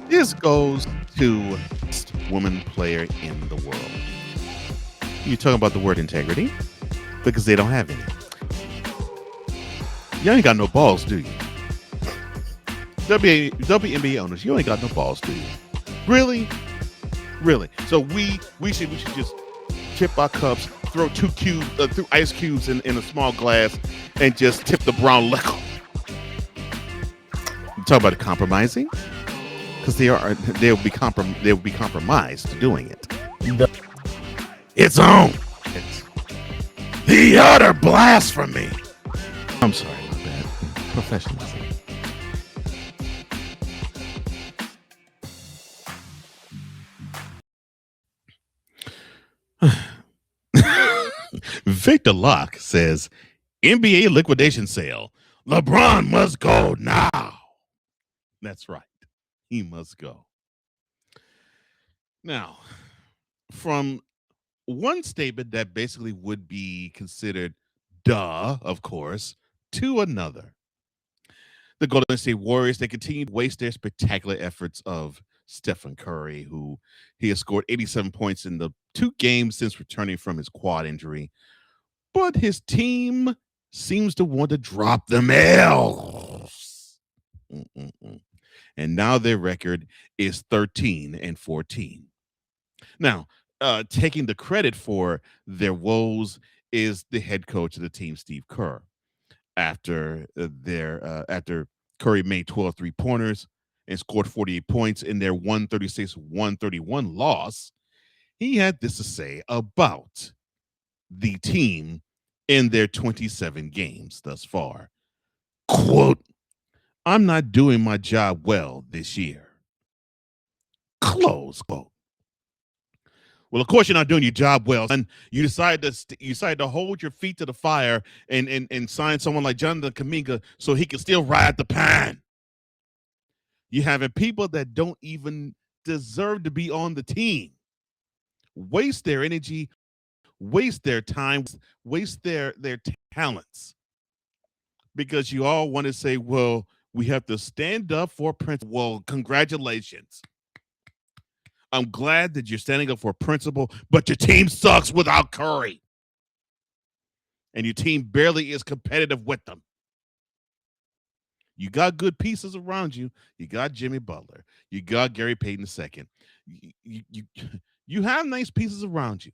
This goes to best woman player in the world. You talking about the word integrity? Because they don't have any. You ain't got no balls, do you? WNBA owners, you ain't got no balls, do you? Really? Really? So we should just tip our cups, throw ice cubes in a small glass, and just tip the brown liquor. You talk about compromising? Because they'll be compromised doing it. The It's on. It's the utter blasphemy. I'm sorry about that. Professionalism. Victor Locke says NBA liquidation sale. LeBron must go now. That's right. He must go. Now, from one statement that basically would be considered duh, of course, to another. The Golden State Warriors, they continue to waste their spectacular efforts of Stephen Curry, who he has scored 87 points in the 2 games since returning from his quad injury. But his team seems to want to drop them L's. And now their record is 13-14. Now, taking the credit for their woes is the head coach of the team, Steve Kerr. After Curry made 12 3-pointers and scored 48 points in their 136-131 loss, he had this to say about the team in their 27 games thus far. Quote, I'm not doing my job well this year. Close quote. Well, of course, you're not doing your job well, and you decide to hold your feet to the fire and sign someone like Jonathan Kaminga so he can still ride the pine. You having people that don't even deserve to be on the team waste their energy, waste their time, waste their talents because you all want to say, well, we have to stand up for principle. Well, congratulations. I'm glad that you're standing up for principle, but your team sucks without Curry. And your team barely is competitive with them. You got good pieces around you. You got Jimmy Butler. You got Gary Payton II. You have nice pieces around you.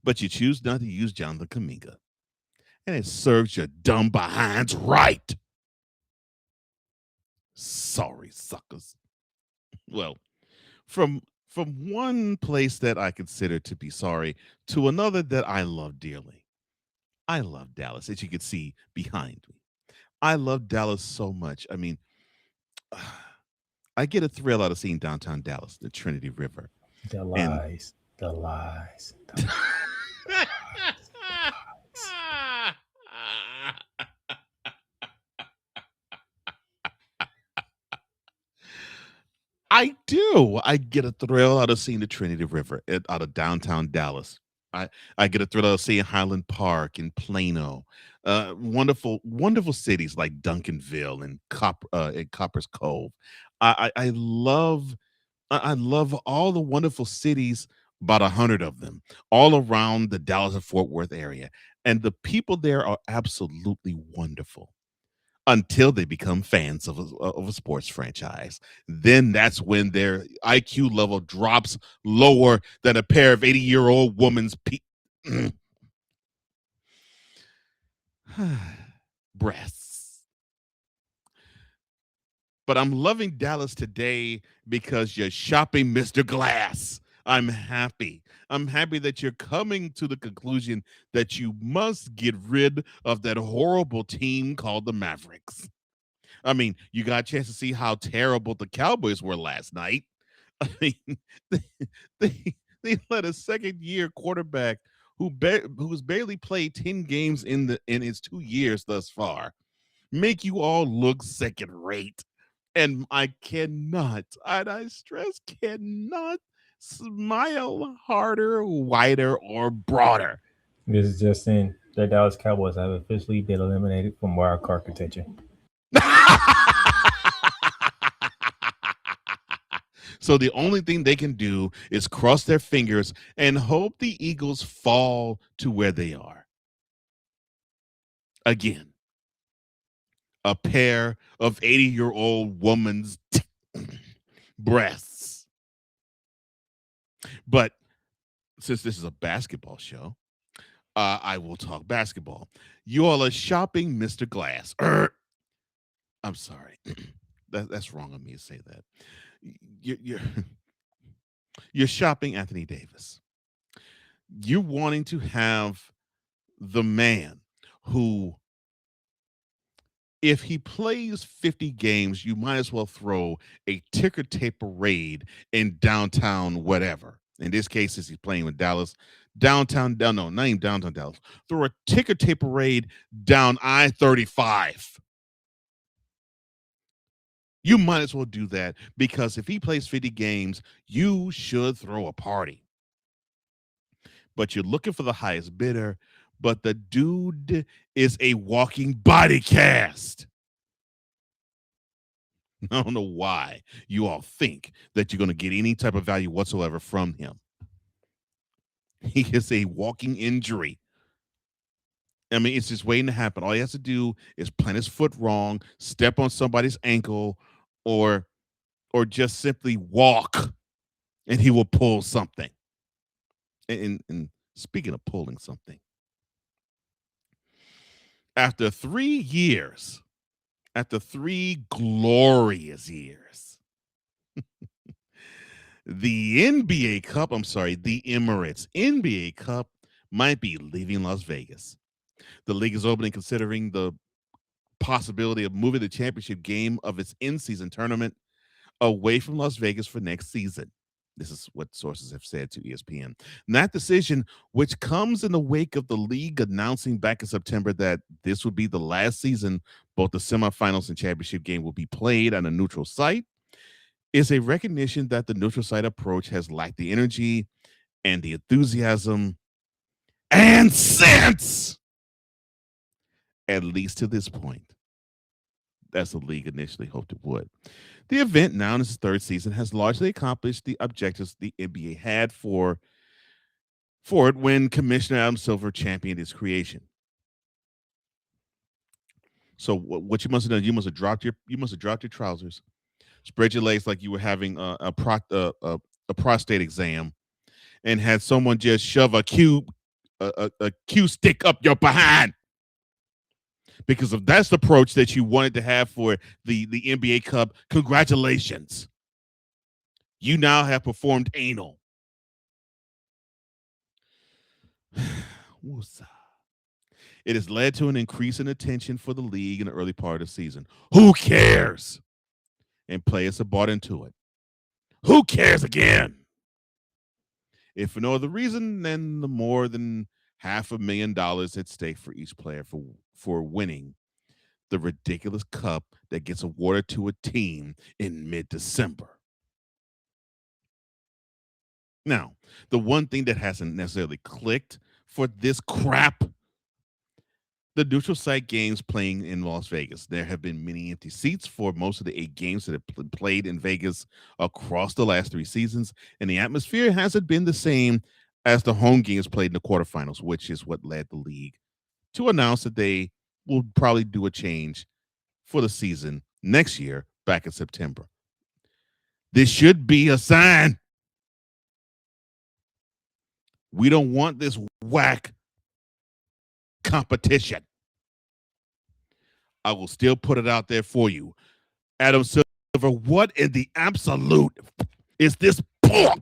But you choose not to use Jonathan Kaminga. And it serves your dumb behinds right. Sorry, suckers. Well, from one place that I consider to be sorry to another that I love dearly. I love Dallas, as you can see behind me. I love Dallas so much. I mean, I get a thrill out of seeing downtown Dallas, the Trinity River. the And lies, the lies, the lies. I do. I get a thrill out of seeing the Trinity River out of downtown Dallas. I get a thrill out of seeing Highland Park and Plano. Wonderful, wonderful cities like Duncanville and Copper's Cove. I love I love all the wonderful cities, about 100 of them, all around the Dallas and Fort Worth area. And the people there are absolutely wonderful until they become fans of a sports franchise. Then that's when their IQ level drops lower than a pair of 80-year-old woman's breasts. But I'm loving Dallas today because you're shopping Mr. Glass. I'm happy. I'm happy that you're coming to the conclusion that you must get rid of that horrible team called the Mavericks. I mean, you got a chance to see how terrible the Cowboys were last night. I mean, they they let a second year quarterback who's barely played 10 games in his 2 years thus far make you all look second rate. And I cannot, and I stress cannot smile harder, wider, or broader. This is just in. The Dallas Cowboys have officially been eliminated from wild card contention. So the only thing they can do is cross their fingers and hope the Eagles fall to where they are. Again, a pair of 80-year-old woman's breasts. But since this is a basketball show, I will talk basketball. You all are shopping Mr. Glass. I'm sorry. That's wrong of me to say that. You're you're shopping Anthony Davis. You're wanting to have the man who, if he plays 50 games, you might as well throw a ticker tape parade in downtown whatever. In this case, since he's playing with Dallas, downtown, down, no, not even downtown Dallas. Throw a ticker tape parade down I-35. You might as well do that because if he plays 50 games, you should throw a party. But you're looking for the highest bidder, but the dude is a walking body cast. I don't know why you all think that you're going to get any type of value whatsoever from him. He is a walking injury. I mean, it's just waiting to happen. All he has to do is plant his foot wrong, step on somebody's ankle, or just simply walk, and he will pull something. And speaking of pulling something, after 3 years, after 3 glorious years, the NBA Cup, I'm sorry, the Emirates NBA Cup might be leaving Las Vegas. The league is openly considering the possibility of moving the championship game of its in-season tournament away from Las Vegas for next season. This is what sources have said to ESPN. And that decision, which comes in the wake of the league announcing back in September that this would be the last season both the semifinals and championship game will be played on a neutral site, is a recognition that the neutral site approach has lacked the energy and the enthusiasm and sense, at least to this point, as the league initially hoped it would. The event, now in its third season, has largely accomplished the objectives the NBA had for it when Commissioner Adam Silver championed its creation. So what you must have done, you must have dropped your trousers, spread your legs like you were having a prostate exam, and had someone just shove a cue stick up your behind. Because if that's the approach that you wanted to have for the NBA Cup, congratulations. You now have performed anal. It has led to an increase in attention for the league in the early part of the season. Who cares? And players have bought into it. Who cares again? If for no other reason than the more than $500,000 at stake for each player for winning the ridiculous cup that gets awarded to a team in mid-December. Now, the one thing that hasn't necessarily clicked for this crap, the neutral site games playing in Las Vegas. There have been many empty seats for most of the 8 games that have been played in Vegas across the last 3 seasons, and the atmosphere hasn't been the same as the home games played in the quarterfinals, which is what led the league to announce that they will probably do a change for the season next year back in September. This should be a sign. We don't want this whack competition. I will still put it out there for you. Adam Silver, what in the absolute is this pork?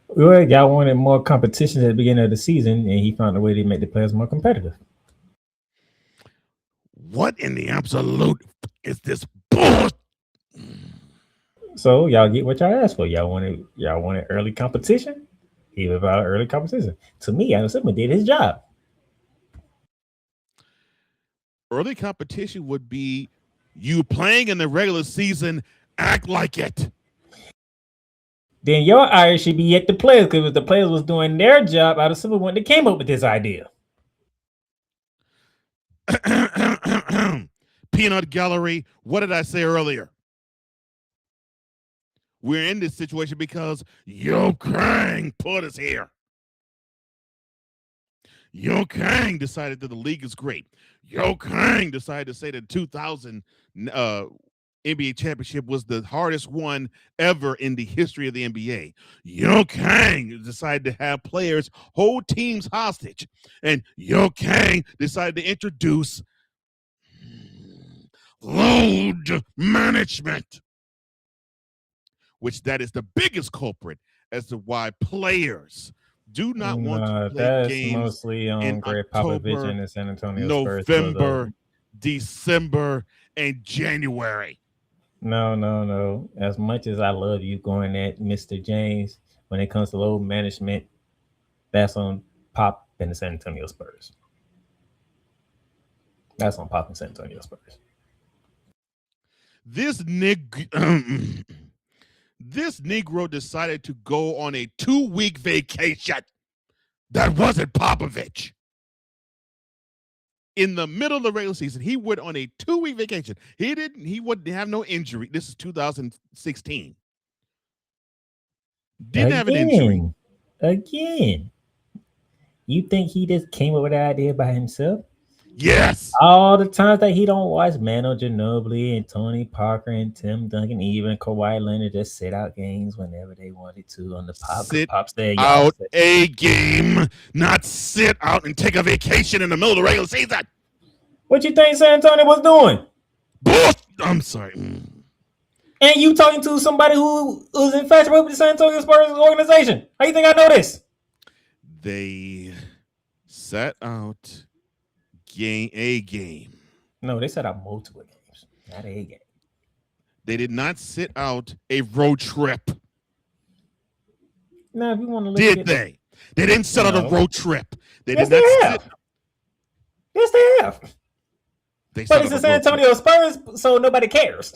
Well, y'all wanted more competition at the beginning of the season, and he found a way to make the players more competitive. What in the absolute is this pork? So y'all get what y'all asked for. Y'all wanted early competition. He about early competition. To me, Adam Silver did his job. Early competition would be you playing in the regular season, act like it. Then your eye should be at the players, because if the players was doing their job, Adam Silver wouldn't have came up with this idea. Peanut gallery. What did I say earlier? We're in this situation because Yo Kang put us here. Yo Kang decided that the league is great. Yo Kang decided to say that 2000 NBA championship was the hardest one ever in the history of the NBA. Yo Kang decided to have players hold teams hostage. And Yo Kang decided to introduce load management, which that is the biggest culprit as to why players do not want to play That's games mostly in on Greg Popovich October, and the San Antonio Spurs. November, December, and January. No. As much as I love you going at Mr. James, when it comes to load management, that's on Pop and the San Antonio Spurs. That's on Pop and San Antonio Spurs. This this Negro decided to go on a 2-week vacation. That wasn't Popovich. In the middle of the regular season, he went on a 2-week vacation. He wouldn't have no injury. This is 2016. Didn't have an injury. Again. You think he just came up with that idea by himself? Yes. All the times that he don't watch Manu Ginobili and Tony Parker and Tim Duncan, even Kawhi Leonard just sit out games whenever they wanted to on the Pop. Sit Pop said, out a game, not sit out and take a vacation in the middle of the regular season. What you think San Antonio was doing? I'm sorry. And you talking to somebody who was infatuated with the San Antonio Spurs organization. How you think I know this? They sat out a game. No, they sat out multiple games, not a game. They did not sit out a road trip. Now, if you want to look did they? They didn't set out a road trip. They did not sit. Yes, they have. But it's the San Antonio Spurs, so nobody cares.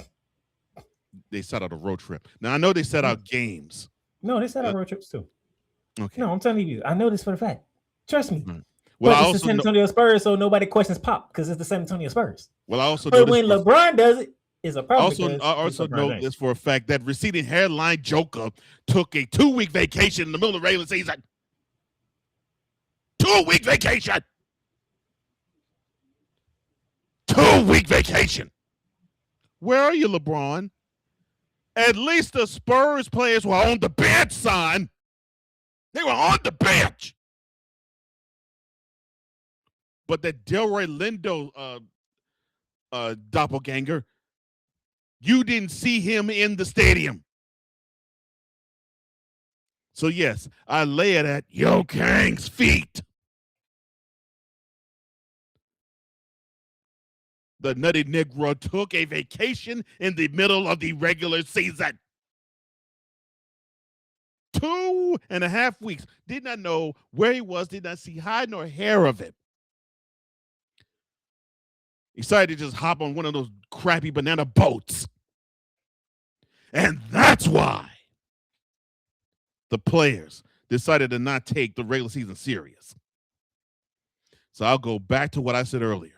They set out a road trip. Now, I know they set out games. No, they set out road trips too. Okay. No, I'm telling you. I know this for a fact. Trust me. Well, but it's the San Antonio Spurs, so nobody questions Pop because it's the San Antonio Spurs. Well, I also but when LeBron does it, it's a problem. I also know this for a fact that receding hairline Joker took a 2-week vacation in the middle of the regular season. 2-week vacation. 2-week vacation. Where are you, LeBron? At least the Spurs players were on the bench, son. They were on the bench. But that Delroy Lindo doppelganger, you didn't see him in the stadium. So, yes, I lay it at Yo Kang's feet. The Nutty Negro took a vacation in the middle of the regular season. 2.5 weeks. Did not know where he was, did not see hide nor hair of it. He decided to just hop on one of those crappy banana boats. And that's why the players decided to not take the regular season serious. So I'll go back to what I said earlier.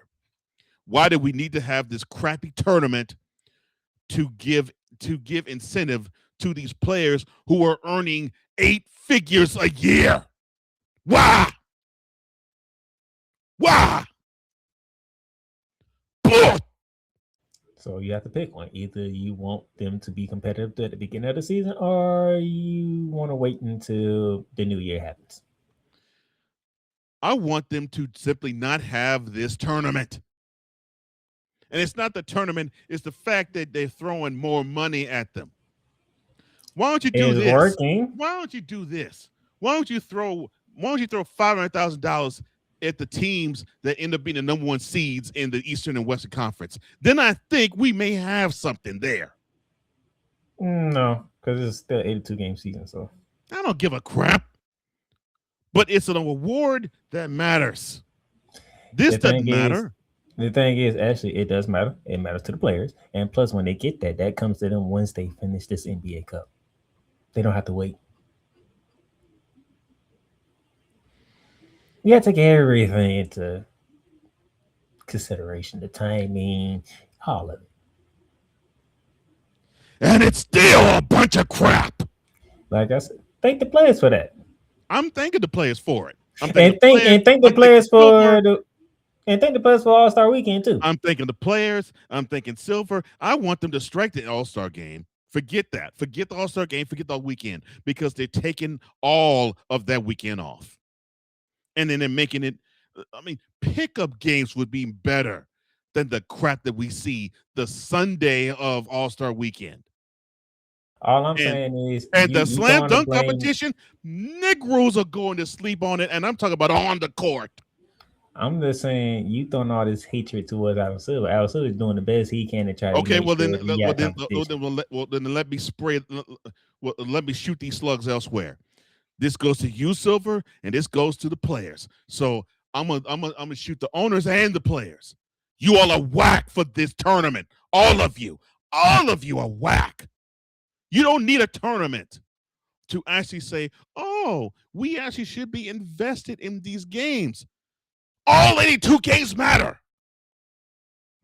Why do we need to have this crappy tournament to give incentive to these players who are earning 8 figures a year? Why? So you have to pick one. Either you want them to be competitive at the beginning of the season, or you want to wait until the new year happens. I want them to simply not have this tournament. And it's not the tournament, it's the fact that they're throwing more money at them. Why don't you do this? Working. Why don't you do this? Why don't you throw $500,000 at the teams that end up being the number 1 seeds in the Eastern and Western Conference? Then I think we may have something there. No, because it's still 82-game season, so I don't give a crap. But it's an award that matters. This doesn't matter. The thing is, actually, it does matter. It matters to the players. And plus, when they get that comes to them once they finish this NBA Cup. They don't have to wait. You got to take everything into consideration, the timing, all of it. and it's still a bunch of crap. Like I said, thank the players for that. I'm thanking the players for it. I'm thanking And the players. thank the I'm thanking players Silver. for All Star Weekend too. I'm thanking the players. I'm thanking Silver. I want them to strike the All-Star game. Forget that. Forget the All-Star game. Forget the weekend, because they're taking all of that weekend off. And then they're making it. I mean, pickup games would be better than the crap that we see the Sunday of All-Star weekend. All I'm And saying is the you slam throwing the dunk blame. competition, Negroes are going to sleep on it, and I'm talking about on the court. I'm just saying you throwing all this hatred towards Al Silver. Al Silver is doing the best he can to try to Okay, make well then, sure he got competition. then let me spray. Let me shoot these slugs elsewhere. This goes to you, Silver, and this goes to the players. So I'm gonna shoot the owners and the players. You all are whack for this tournament. All of you are whack. You don't need a tournament to actually say, oh, we actually should be invested in these games. All 82 games matter.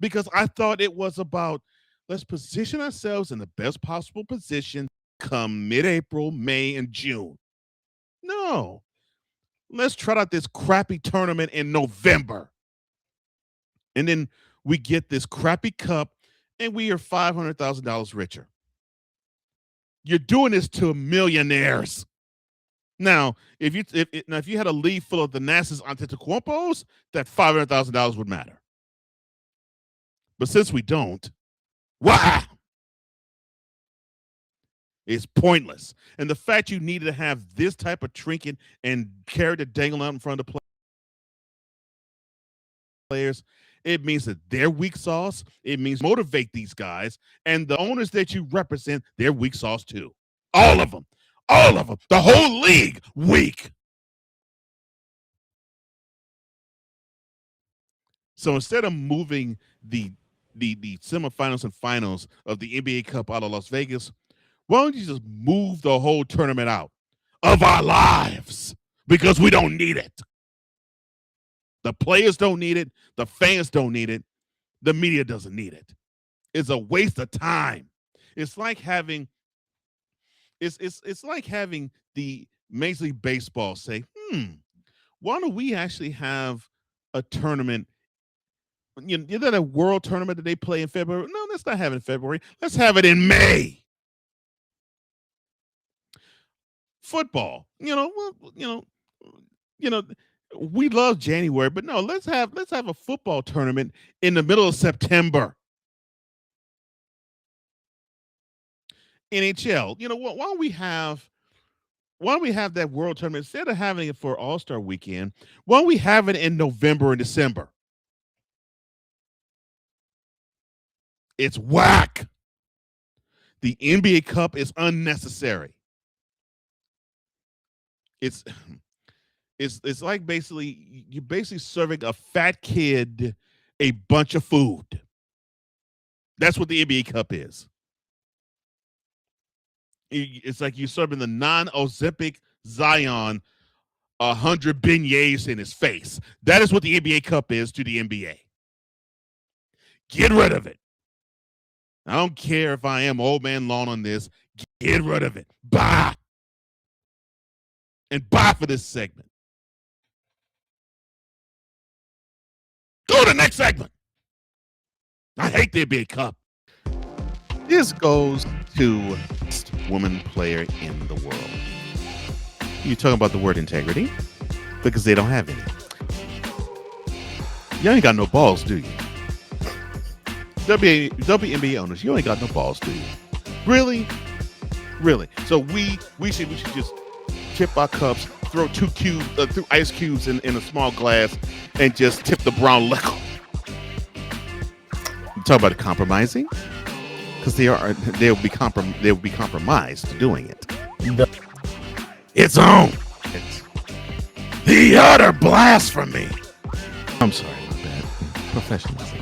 Because I thought it was about, let's position ourselves in the best possible position come mid-April, May, and June. No. Let's try out this crappy tournament in November. And then we get this crappy cup, and we are $500,000 richer. You're doing this to millionaires. Now, if you had a league full of the Nassas Antetokounmpos, that $500,000 would matter. But since we don't, wow, it's pointless. And the fact you needed to have this type of trinket and character dangling out in front of the players, it means that they're weak sauce. It means motivate these guys, and the owners that you represent, they're weak sauce too. All of them. The whole league weak. So instead of moving the semifinals and finals of the NBA Cup out of Las Vegas, why don't you just move the whole tournament out of our lives? Because we don't need it. The players don't need it. The fans don't need it. The media doesn't need it. It's a waste of time. It's like having it's like having the Major League Baseball say, why don't we actually have a tournament? You know that a world tournament that they play in February? No, let's not have it in February. Let's have it in May. Football, we love January, but no, let's have a football tournament in the middle of September. NHL, why don't we have that world tournament instead of having it for All-Star weekend? Why don't we have it in November and December? It's whack. The NBA Cup is unnecessary. It's like you're basically serving a fat kid a bunch of food. That's what the NBA Cup is. It's like you're serving the non-Ozempic Zion 100 beignets in his face. That is what the NBA Cup is to the NBA. Get rid of it. I don't care if I am old man lawn on this. Get rid of it. Bye. And bye for this segment. Go to the next segment. I hate the NBA Cup. This goes to best woman player in the world. You talking about the word integrity? Because they don't have any. You ain't got no balls, do you? WNBA owners, you ain't got no balls, do you? Really? So we should just tip our cups, throw through ice cubes in a small glass, and just tip the brown liquor. You talk about compromising, because they'll be compromised doing it. It's on. It's the utter blasphemy. I'm sorry, my bad. Professionalism.